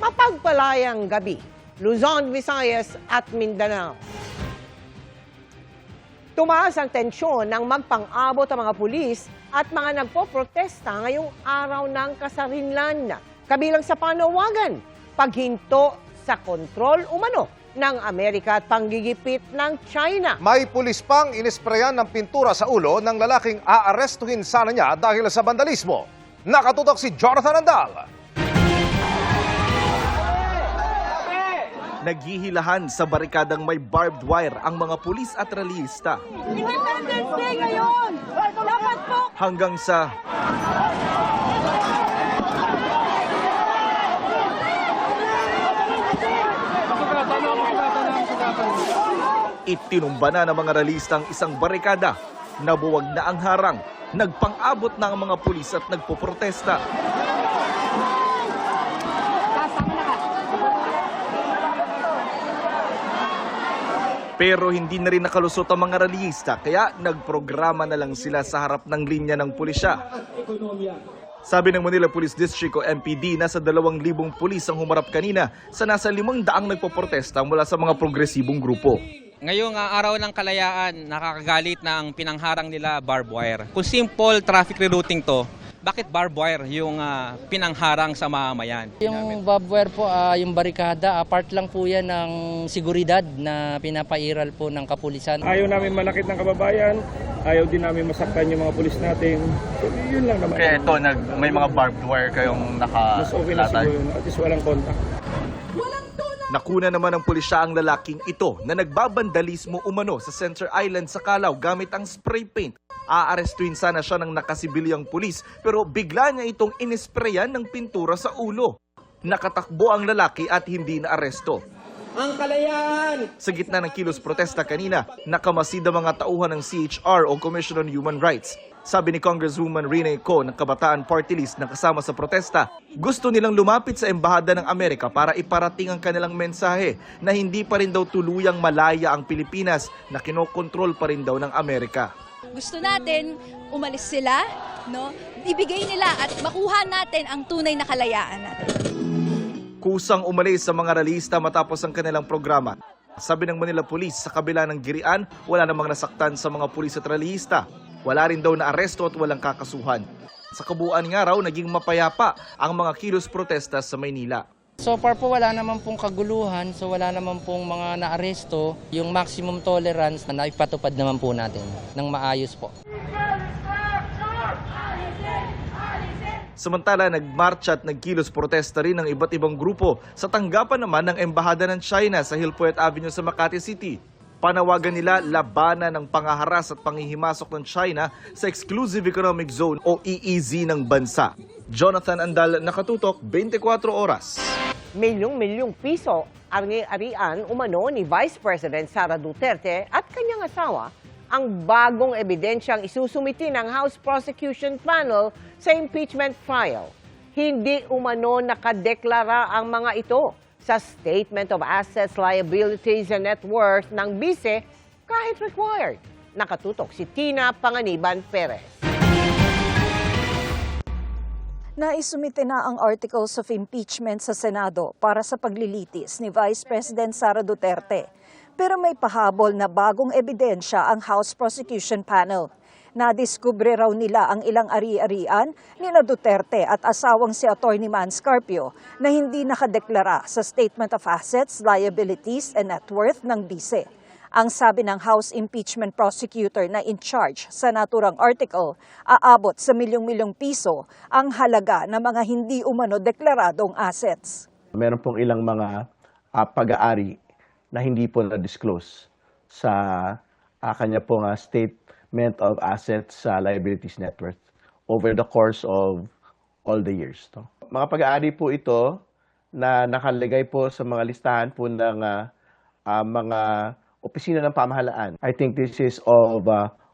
Mapagpalayang gabi, Luzon, Visayas at Mindanao. Tumaas ang tensyon ng magpang-abot ang mga pulis at mga nagpo-protesta ngayong araw ng kasarinlan. Kabilang sa panawagan, paghinto sa kontrol umano ng Amerika at panggigipit ng China. May pulis pang inisprayan ng pintura sa ulo ng lalaking aarestuhin sana niya dahil sa vandalismo. Nakatutok si Jonathan Andal. Naghihilahan sa barikadang may barbed wire ang mga pulis at rallyista. Independence Day ngayon! Dapat po! Hanggang sa itinumba na ng mga rallyista ang isang barikada. Nabuwag na ang harang. Nagpang-abot na ang mga pulis at nagpoprotesta. Pero hindi na rin nakalusot ang mga rallyista, kaya nagprograma na lang sila sa harap ng linya ng pulisya. Sabi ng Manila Police District o MPD, nasa 2,000 pulis ang humarap kanina sa nasa 500 nagpoprotesta mula sa mga progresibong grupo. Ngayong araw ng kalayaan, nakakagalit na ang pinangharang nila barbed wire. Kung simple traffic rerouting to, bakit barbed wire yung pinangharang sa mamamayan? Yung barbed wire po, yung barikada, part lang po yan ng seguridad na pinapairal po ng kapulisan. Ayaw namin manakit ng kababayan, ayaw din namin masaktan yung mga pulis natin. So yun lang naman. Kaya ito, may mga barbed wire kayong Mas okay na siguro yun, at least walang contact. Nakuna naman ng pulisya ang lalaking ito na nagbabandalismo umano sa Center Island sa Calao gamit ang spray paint. Aarestuin sana siya ng nakasibilyang pulis pero bigla niya itong inisprayan ng pintura sa ulo. Nakatakbo ang lalaki at hindi na aresto. Ang kalayaan! Sa gitna ng kilos protesta kanina, nakamasid ang mga tauhan ng CHR o Commission on Human Rights. Sabi ni Congresswoman Rene Co ng Kabataan Party List na kasama sa protesta, gusto nilang lumapit sa Embahada ng Amerika para iparating ang kanilang mensahe na hindi pa rin daw tuluyang malaya ang Pilipinas na kinokontrol pa rin daw ng Amerika. Gusto natin umalis sila, no? Ibigay nila at makuha natin ang tunay na kalayaan natin. Kusang umalis sa mga rallyista matapos ang kanilang programa. Sabi ng Manila Police, sa kabila ng girian, wala namang nasaktan sa mga pulis at rallyista. Wala rin daw na aresto at walang kakasuhan. Sa kabuuan nga raw, naging mapayapa ang mga kilos protesta sa Maynila. So far po wala naman pong kaguluhan, so wala naman pong mga naaresto. Yung maximum tolerance na naipatupad naman po natin ng maayos po. Samantala, nagmarcha at nagkilos protesta rin ng iba't ibang grupo sa tanggapan naman ng Embahada ng China sa Hillpuyat Avenue sa Makati City. Panawagan nila labanan ng pangaharas at panghihimasok ng China sa Exclusive Economic Zone o EEZ ng bansa. Jonathan Andal, Nakatutok, 24 Oras. Milyong-milyong piso ang ari-arian umano ni Vice President Sara Duterte at kanyang asawa ang bagong ebidensyang isusumiti ng House Prosecution Panel sa impeachment trial. Hindi umano nakadeklara ang mga ito sa Statement of Assets, Liabilities and Net Worth ng BISE kahit required. Nakatutok si Tina Panganiban Perez. Naisumite na ang Articles of Impeachment sa Senado para sa paglilitis ni Vice President Sara Duterte. Pero may pahabol na bagong ebidensya ang House Prosecution Panel. Nadiskubre raw nila ang ilang ari-arian nina Duterte at asawang si Atty. Man Scarpio na hindi nakadeklara sa Statement of Assets, Liabilities and Net Worth ng BISE. Ang sabi ng House Impeachment Prosecutor na in charge sa naturang article, aabot sa milyong-milyong piso ang halaga ng mga hindi umano deklaradong assets. Meron pong ilang mga pag-aari na hindi po na-disclose sa kanya pong Statement of Assets, Liabilities, Net Worth over the course of all the years. Mga pag-aari po ito na nakalagay po sa mga listahan po ng mga opisina ng pamahalaan. I think this is of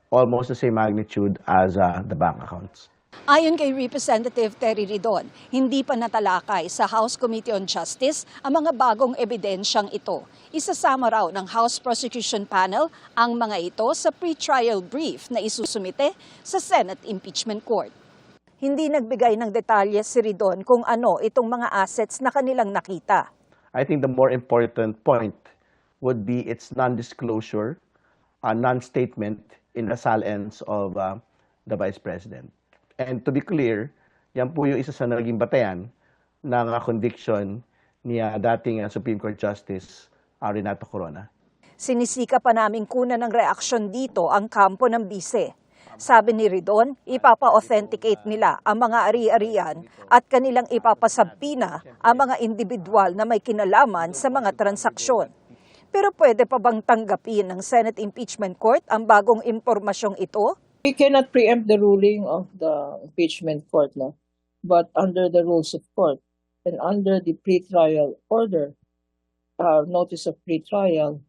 almost the same magnitude as the bank accounts. Ayon kay Representative Terry Ridon, hindi pa natalakay sa House Committee on Justice ang mga bagong ebidensyang ito. Isasama raw ng House Prosecution Panel ang mga ito sa pre-trial brief na isusumite sa Senate Impeachment Court. Hindi nagbigay ng detalye si Ridon kung ano itong mga assets na kanilang nakita. I think the more important point would be its non-disclosure, non-statement in the salience of the Vice President. And to be clear, yan po yung isa sa naging batayan ng conviction ni dating Supreme Court Justice Renato Corona. Sinisika pa naming kunan ng reaksyon dito ang kampo ng bise. Sabi ni Ridon, ipapa-authenticate nila ang mga ari-arian at kanilang ipapasabpina ang mga individual na may kinalaman sa mga transaksyon. Pero pwede pa bang tanggapin ng Senate Impeachment Court ang bagong impormasyong ito? We cannot preempt the ruling of the impeachment court, no? But under the rules of court and under the pretrial order, notice of pretrial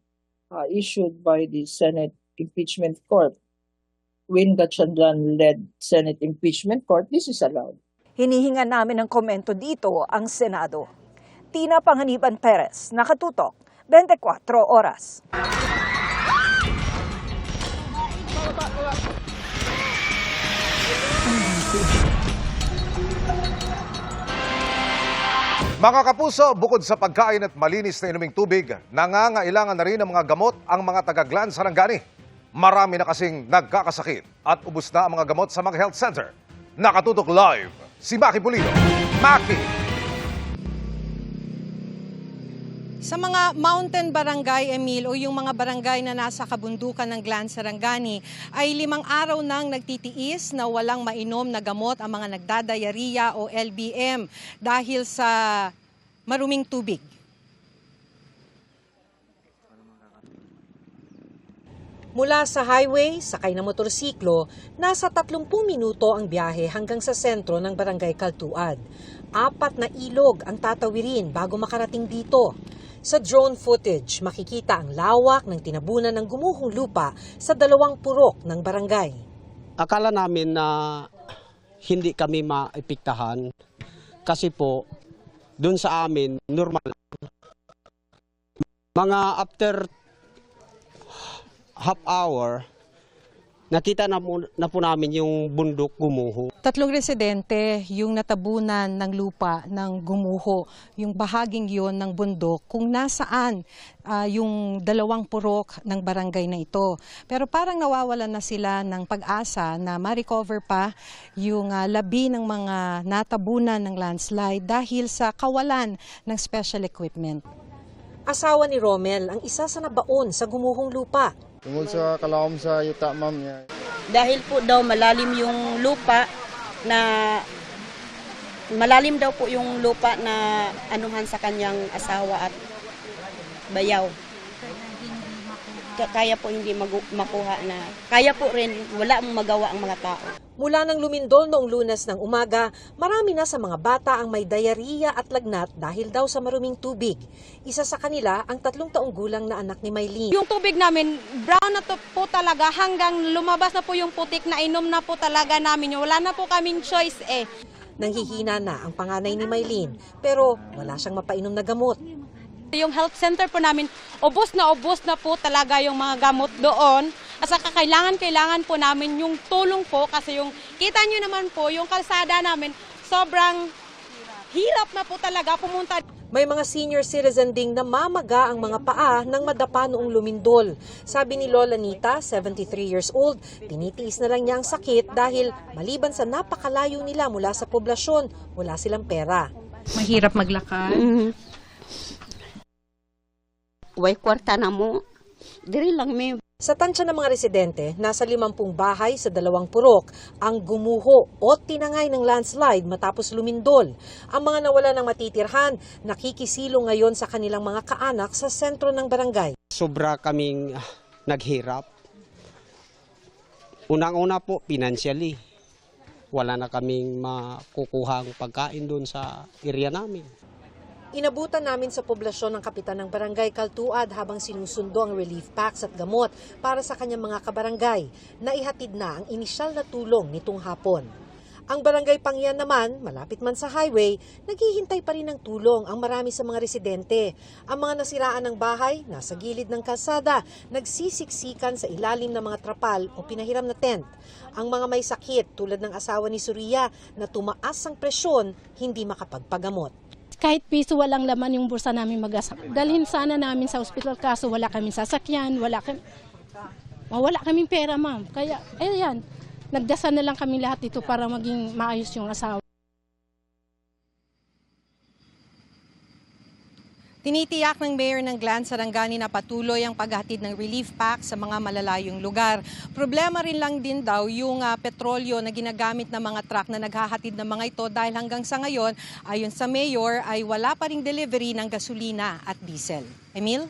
issued by the Senate Impeachment Court, when Gatchalian-led Senate Impeachment Court, this is allowed. Hinihinga namin ng komento dito ang Senado. Tina Panganiban Perez, Nakatutok, 24 Oras. Mga kapuso, bukod sa pagkain at malinis na inuming tubig, nangangailangan na rin ng mga gamot ang mga taga-Glan Sarangani. Marami na kasing nagkakasakit at ubos na ang mga gamot sa mga health center. Nakatutok live, si Maki Pulido. Maki! Sa mga mountain barangay, Emil, o yung mga barangay na nasa kabundukan ng Glan Sarangani, ay 5 araw nang nagtitiis na walang mainom na gamot ang mga nagdadayariya o LBM dahil sa maruming tubig. Mula sa highway, sakay na motorsiklo, nasa 30 minuto ang biyahe hanggang sa sentro ng Barangay Kaltuad. 4 na ilog ang tatawirin bago makarating dito. Sa drone footage, makikita ang lawak ng tinabunan ng gumuhong lupa sa 2 purok ng barangay. Akala namin na hindi kami maipiktahan kasi po dun sa amin normal. Mga after half hour, nakita na po namin yung bundok gumuho. 3 residente yung natabunan ng lupa ng gumuho, yung bahaging yon ng bundok kung nasaan yung 2 purok ng barangay na ito. Pero parang nawawalan na sila ng pag-asa na ma-recover pa yung labi ng mga natabunan ng landslide dahil sa kawalan ng special equipment. Asawa ni Romel ang isa sa nabaon sa gumuhong lupa. Tungkol sa kalaom sa yuta, ma'am. Dahil po daw malalim yung lupa na malalim daw po yung lupa na anuhan sa kanyang asawa at bayaw. Kaya po hindi makuha na. Kaya po rin wala mong magawa ang mga tao. Mula nang lumindol noong Lunes ng umaga, marami na sa mga bata ang may diarrhea at lagnat dahil daw sa maruming tubig. Isa sa kanila ang 3 taong gulang na anak ni Maylene. Yung tubig namin, brown na to po talaga hanggang lumabas na po yung putik na inom na po talaga namin. Wala na po kaming choice eh. Nanghihina na ang panganay ni Maylene pero wala siyang mapainom na gamot. Yung health center po namin, ubos na po talaga yung mga gamot doon. At saka kailangan po namin yung tulong po kasi yung kita nyo naman po, yung kalsada namin, sobrang hirap na po talaga pumunta. May mga senior citizen ding namamaga ang mga paa nang madapa noong lumindol. Sabi ni Lola Nita, 73 years old, tinitiis na lang niya ang sakit dahil maliban sa napakalayo nila mula sa poblasyon, wala silang pera. Mahirap maglakad. Way kwarta na mo. Diri lang may. Sa tansya ng mga residente, nasa 50 bahay sa 2 purok ang gumuho o tinangay ng landslide matapos lumindol. Ang mga nawala ng matitirhan, nakikisilong ngayon sa kanilang mga kaanak sa sentro ng barangay. Sobra kaming naghirap. Unang-una po, financially. Wala na kaming makukuhang pagkain doon sa area namin. Inabutan namin sa poblasyon ng kapitan ng barangay Kaltuad habang sinusundo ang relief packs at gamot para sa kanyang mga kabarangay. Naihatid na ang inisyal na tulong nitong hapon. Ang barangay Pangyan naman, malapit man sa highway, naghihintay pa rin ng tulong ang marami sa mga residente. Ang mga nasiraan ng bahay, nasa gilid ng kalsada, nagsisiksikan sa ilalim ng mga trapal o pinahiram na tent. Ang mga may sakit tulad ng asawa ni Surya na tumaas ang presyon, hindi makapagpagamot. Kahit piso walang laman yung bursa namin mag-asap. Dalhin sana namin sa ospital kaso wala kaming sasakyan, wala kaming pera, ma'am. Kaya, ayan, nagdasal na lang kami lahat dito para maging maayos yung asawa. Tinitiyak ng Mayor ng Glan Sarangani na patuloy ang paghatid ng relief pack sa mga malalayong lugar. Problema rin lang din daw yung petrolyo na ginagamit ng mga truck na naghahatid ng mga ito dahil hanggang sa ngayon, ayon sa Mayor, ay wala pa ring delivery ng gasolina at diesel. Emil?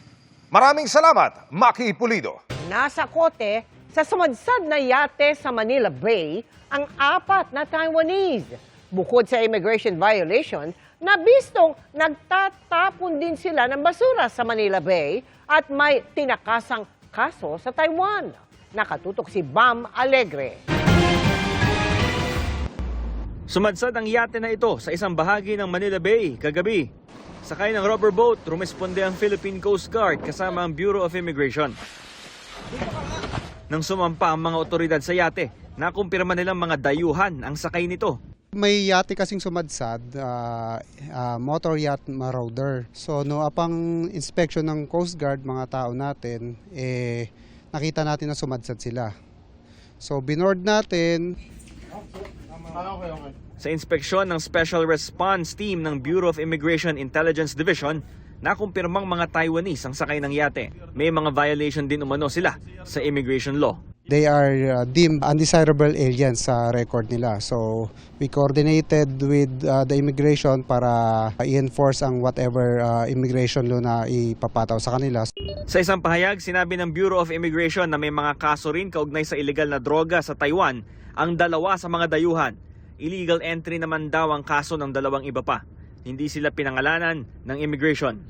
Maraming salamat, Maki Pulido. Nasa kote sa sumadsad na yate sa Manila Bay ang 4 na Taiwanese. Bukod sa immigration violation, nabistong nagtatapon din sila ng basura sa Manila Bay at may tinakasang kaso sa Taiwan. Nakatutok si Bam Alegre. Sumadsad ang yate na ito sa isang bahagi ng Manila Bay kagabi. Sakay ng rubber boat, rumesponde ang Philippine Coast Guard kasama ang Bureau of Immigration. Nang sumampa ang mga otoridad sa yate, nakumpirma nilang mga dayuhan ang sakay nito. May yate kasing sumadsad, motor yacht marauder. So apang inspection ng Coast Guard, mga tao natin, nakita natin na sumadsad sila. So binord natin. Sa inspeksyon ng Special Response Team ng Bureau of Immigration Intelligence Division, nakumpirmang mga Taiwanese ang sakay ng yate. May mga violation din umano sila sa immigration law. They are deemed undesirable aliens sa record nila. So we coordinated with the immigration para i-enforce ang whatever immigration law na ipapataw sa kanila. Sa isang pahayag, sinabi ng Bureau of Immigration na may mga kaso rin kaugnay sa illegal na droga sa Taiwan ang 2 sa mga dayuhan. Illegal entry naman daw ang kaso ng 2 iba pa. Hindi sila pinangalanan ng immigration.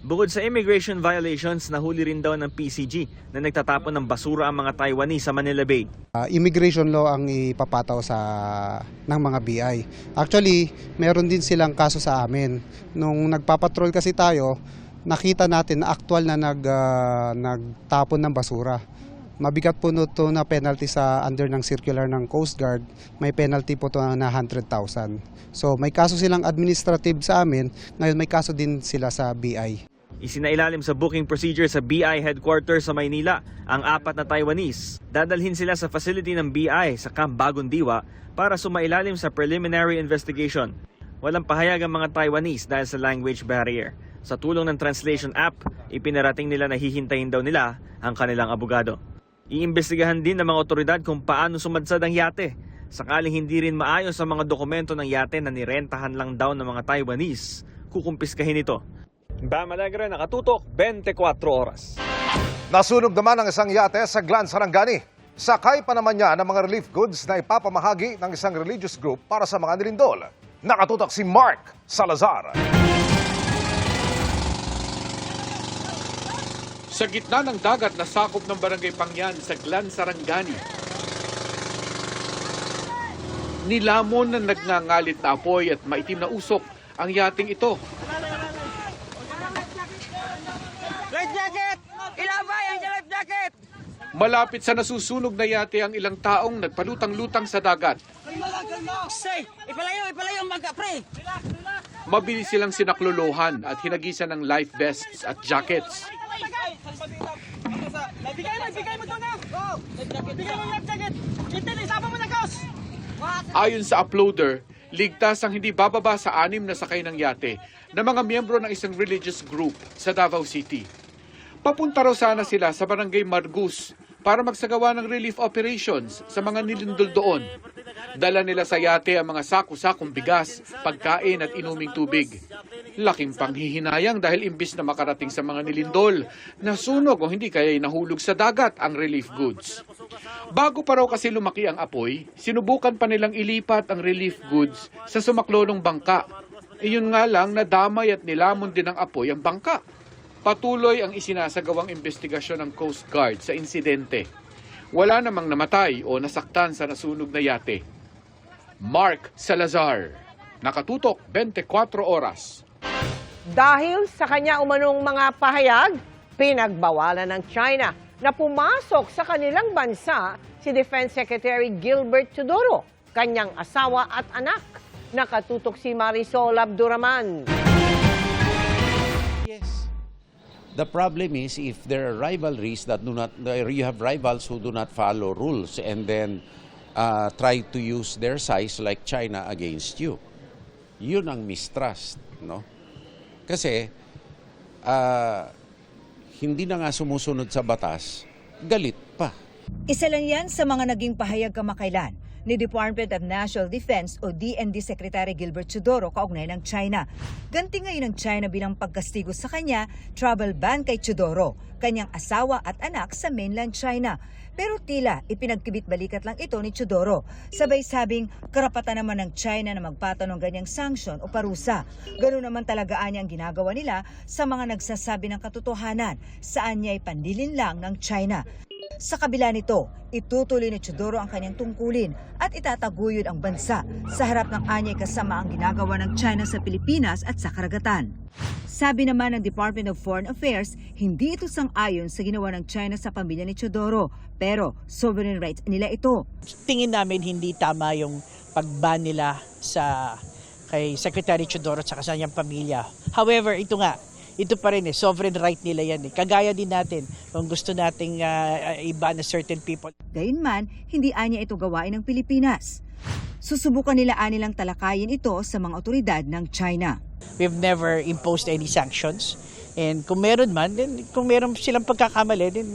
Bukod sa immigration violations, nahuli rin daw ng PCG na nagtatapon ng basura ang mga Taiwanese sa Manila Bay. Immigration law ang ipapataw ng mga BI. Actually, meron din silang kaso sa amin. Nung nagpapatrol kasi tayo, nakita natin na aktual na nagtapon ng basura. Mabigat po ito na penalty sa under ng circular ng Coast Guard. May penalty po ito na 100,000. So may kaso silang administrative sa amin, ngayon may kaso din sila sa BI. Isinailalim sa booking procedure sa BI headquarters sa Maynila ang 4 na Taiwanese. Dadalhin sila sa facility ng BI sa Camp Bagong Diwa para sumailalim sa preliminary investigation. Walang pahayag ang mga Taiwanese dahil sa language barrier. Sa tulong ng translation app, ipinarating nila na hihintayin daw nila ang kanilang abogado. Iimbestigahan din ng mga otoridad kung paano sumadsad ang yate. Sakaling hindi rin maayos ang mga dokumento ng yate na nirentahan lang daw ng mga Taiwanese, kukumpiskahin ito. Bam Alegre, nakatutok, 24 oras. Nasunog naman ang isang yate sa Glan Sarangani. Sakay pa naman niya ng mga relief goods na ipapamahagi ng isang religious group para sa mga nilindol. Nakatutok si Mark Salazar. Sa gitna ng dagat na sakop ng Barangay Pangyan sa Glan Sarangani, nilamon ng nagngangalit na apoy at maitim na usok ang yating ito. Life jacket! Ilabay ang life jacket! Malapit sa nasusunog na yate ang ilang taong nagpalutang-lutang sa dagat. Ipalayo mga pre! Mabilis silang sinaklolohan at hinagisan ng life vests at jackets. Ayon sa uploader, ligtas ang hindi bababa sa 6 na sakay ng yate na mga miyembro ng isang religious group sa Davao City. Papunta raw sana sila sa Barangay Margus para magsagawa ng relief operations sa mga nilindol doon. Dala nila sa yate ang mga sako-sakong bigas, pagkain at inuming tubig. Laking panghihinayang dahil imbis na makarating sa mga nilindol, nasunog o hindi kaya nahulog sa dagat ang relief goods. Bago pa raw kasi lumaki ang apoy, sinubukan pa nilang ilipat ang relief goods sa sumaklolong bangka. Iyon nga lang, nadamay at nilamon din ng apoy ang bangka. Patuloy ang isinasagawang investigasyon ng Coast Guard sa insidente. Wala namang namatay o nasaktan sa nasunog na yate. Mark Salazar, nakatutok 24 oras. Dahil sa kanya umanong mga pahayag, pinagbawalan ng China na pumasok sa kanilang bansa si Defense Secretary Gilbert Teodoro, kanyang asawa at anak. Nakatutok si Marisol Abduraman. Yes. The problem is if there are rivalries that do not, you have rivals who do not follow rules and then try to use their size like China against you. Yun ang mistrust, no? Kasi hindi na nga sumusunod sa batas, galit pa. Isa lang yan sa mga naging pahayag kamakailan ni Department of National Defense o DND Secretary Gilbert Teodoro kaugnay ng China. Ganti ngayon ng China bilang pagkastigo sa kanya, travel ban kay Teodoro, kanyang asawa at anak sa mainland China. Pero tila ipinagkibit-balikat lang ito ni Teodoro. Sabay sabing karapatan naman ng China na magpatano ng ganyang sanksyon o parusa. Ganoon naman talaga niya ang ginagawa nila sa mga nagsasabi ng katotohanan, saan niya ay pandilin lang ng China. Sa kabila nito, itutuloy ni Teodoro ang kanyang tungkulin at itataguyod ang bansa sa harap ng anyay kasama ang ginagawa ng China sa Pilipinas at sa karagatan. Sabi naman ng Department of Foreign Affairs, hindi ito sang-ayon sa ginawa ng China sa pamilya ni Teodoro, pero sovereign rights nila ito. Tingin namin hindi tama yung pag-ban nila kay Secretary Teodoro at sa kanyang pamilya. However, ito pa rin sovereign right nila yan. Kagaya din natin kung gusto nating iba na certain people. Gayunman, hindi anya ito gawain ng Pilipinas. Susubukan nila anilang talakayin ito sa mga otoridad ng China. We've never imposed any sanctions. And kung meron man, then kung meron silang pagkakamali, then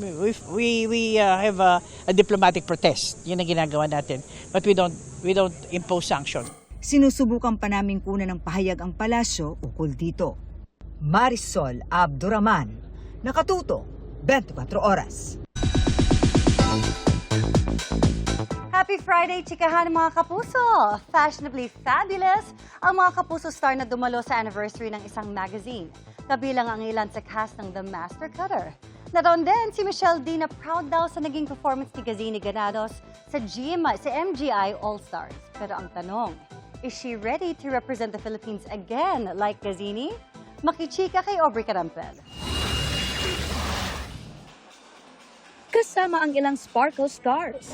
we have a diplomatic protest. Yun ang ginagawa natin. But we don't impose sanctions. Sinusubukan pa naming kunan ng pahayag ang palasyo ukol dito. Marisol Abduraman, nakatuto 24 oras. Happy Friday, chikahan mga kapuso! Fashionably fabulous ang mga kapuso star na dumalo sa anniversary ng isang magazine. Kabilang ang ilan sa cast ng The Master Cutter. Naroon din si Michelle D na proud daw sa naging performance ni Gazini Granados sa MGI All-Stars. Pero ang tanong, is she ready to represent the Philippines again like Gazini? Makichika kay Aubrey Carampel. Kasama ang ilang sparkle stars.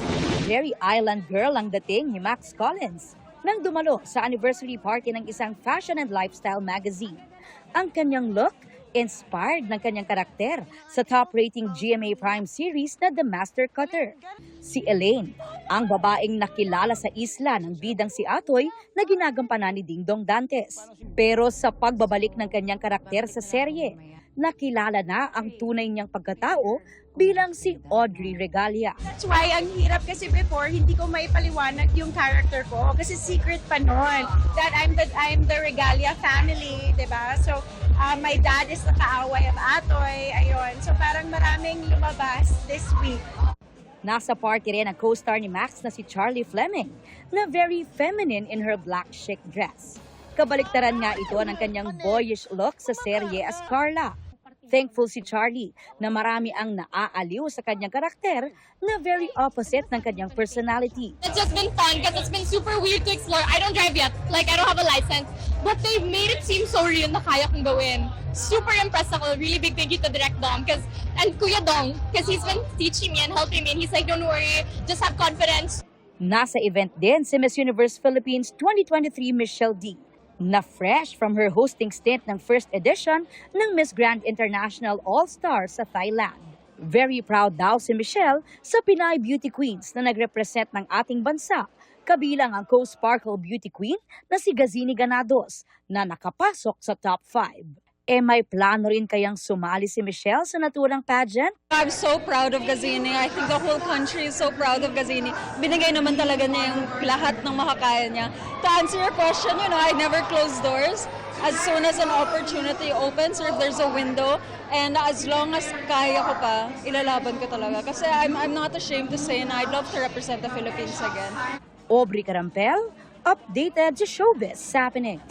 Very island girl ang dating ni Max Collins nang dumalo sa anniversary party ng isang fashion and lifestyle magazine. Ang kanyang look, inspired ng kanyang karakter sa top-rating GMA Prime series na The Master Cutter. Si Elaine, ang babaeng nakilala sa isla ng bidang si Atoy na ginagampanan ni Dingdong Dantes. Pero sa pagbabalik ng kanyang karakter sa serye, nakilala na ang tunay niyang pagkatao bilang si Audrey Regalia. That's why ang hirap kasi before hindi ko maipaliwanag yung character ko kasi secret pa noon that I'm the Regalia family, 'di ba? So my dad is the kaaway of Atoy, ayun. So parang maraming lumabas this week. Nasa party rin ang co-star ni Max na si Charlie Fleming na very feminine in her black chic dress. Kabaliktaran nga ito ng kanyang boyish look sa serye as Carla. Thankful si Charlie na marami ang naaaliw sa kanyang karakter na very opposite ng kanyang personality. It's just been fun because it's been super weird to explore. I don't drive yet. Like, I don't have a license. But they've made it seem so real na kaya kong gawin. Super impressed ako. Really big thank you to Direct Dom and Kuya Dong because he's been teaching me and helping me. And he's like, don't worry, just have confidence. Nasa event din si Miss Universe Philippines 2023 Michelle D. na fresh from her hosting stint ng first edition ng Miss Grand International All-Star sa Thailand. Very proud daw si Michelle sa Pinay Beauty Queens na nagrepresent ng ating bansa, kabilang ang co-sparkle beauty queen na si Gazini Granados na nakapasok sa top 5. May plano rin kayang sumali si Michelle sa naturang pageant? I'm so proud of Gazini. I think the whole country is so proud of Gazini. Binigay naman talaga niya yung lahat ng makakaya niya. To answer your question, I never close doors. As soon as an opportunity opens or if there's a window, and as long as kaya ko pa, ilalaban ko talaga. Kasi I'm not ashamed to say na I'd love to represent the Philippines again. Aubrey Carampel, updated sa Showbiz Happening.